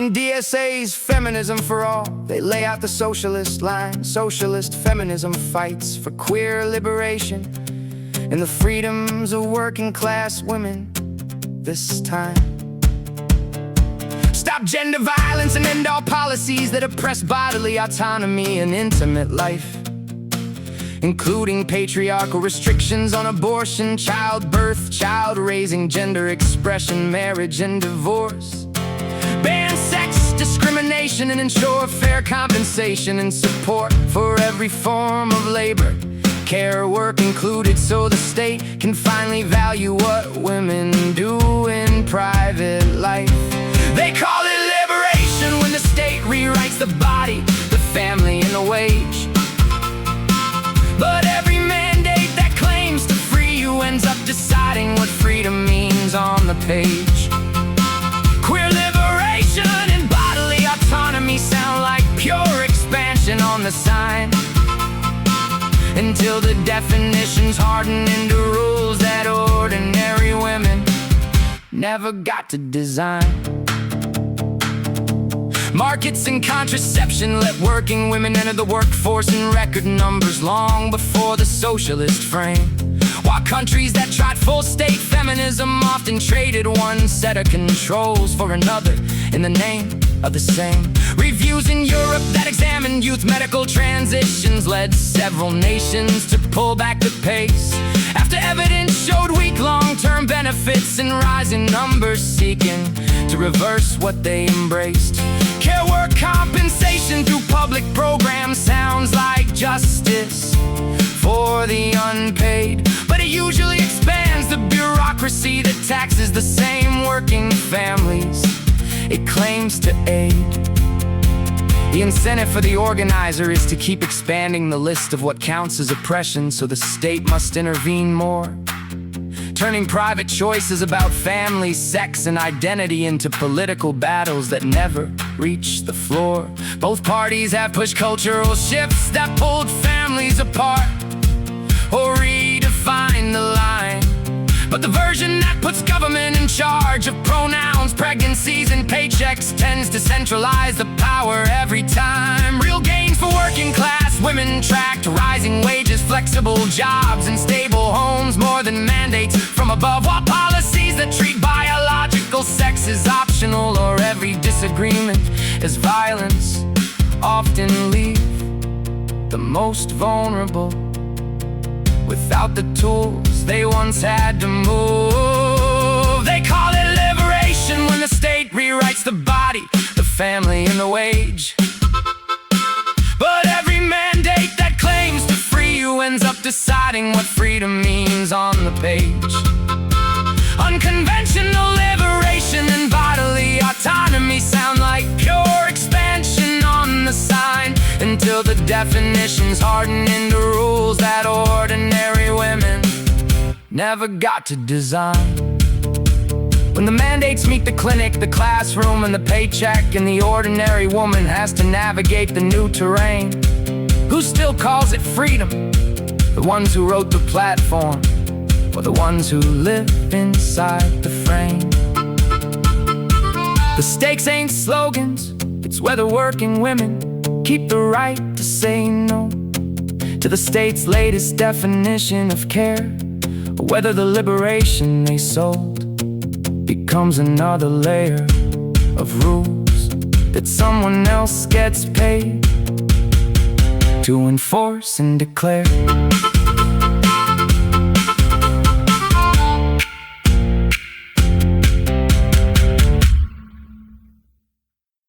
In DSA's Feminism for All, they lay out the socialist line. Socialist feminism fights for queer liberation and the freedoms of working class women this time. Stop gender violence and end all policies that oppress bodily autonomy and intimate life, including patriarchal restrictions on abortion, childbirth, child raising, gender expression, marriage and divorce. Ban sex discrimination and ensure fair compensation and support for every form of labor, care work included, so the state can finally value what women do in private life. They call it liberation when the state rewrites the body, the family and the wage. But every mandate that claims to free you ends up deciding what freedom means on the page. Queer liberation and bodily autonomy sound like pure expansion on the sign, until the definitions harden into rules that ordinary women never got to design. Markets and contraception let working women enter the workforce in record numbers long before the socialist frame, while countries that tried full state feminism often traded one set of controls for another in the name of the same. Reviews in Europe that examined youth medical transitions led several nations to pull back the pace, after evidence showed weak long-term benefits and rising numbers seeking to reverse what they embraced. Care work compensation through public programs sounds like justice for the unpaid, but it usually expands the bureaucracy that taxes the same working families it claims to aid. The incentive for the organizer is to keep expanding the list of what counts as oppression, so the state must intervene more, turning private choices about family, sex, and identity into political battles that never reach the floor. Both parties have pushed cultural shifts that pulled families apart or redefined the line, but the version that puts government in charge of pronouns, pregnancies, and paychecks tends to centralize the power every time. Real gains for working class women tracked rising wages, flexible jobs, and stable homes more than mandates from above, while policies that treat biological sex as optional or every disagreement as violence often leave the most vulnerable without the tools they once had to move. They call it liberation when the state rewrites the body, the family, and the wage. But every mandate that claims to free you ends up deciding what freedom means on the page. Unconventional liberation and bodily autonomy sound like pure expansion on the sign, until the definitions harden into rules that ordinary women never got to design. When the mandates meet the clinic, the classroom, and the paycheck, and the ordinary woman has to navigate the new terrain, who still calls it freedom? The ones who wrote the platform, or the ones who live inside the frame? The stakes ain't slogans, it's whether working women keep the right to say no to the state's latest definition of care, or whether the liberation they sold becomes another layer of rules that someone else gets paid to enforce and declare.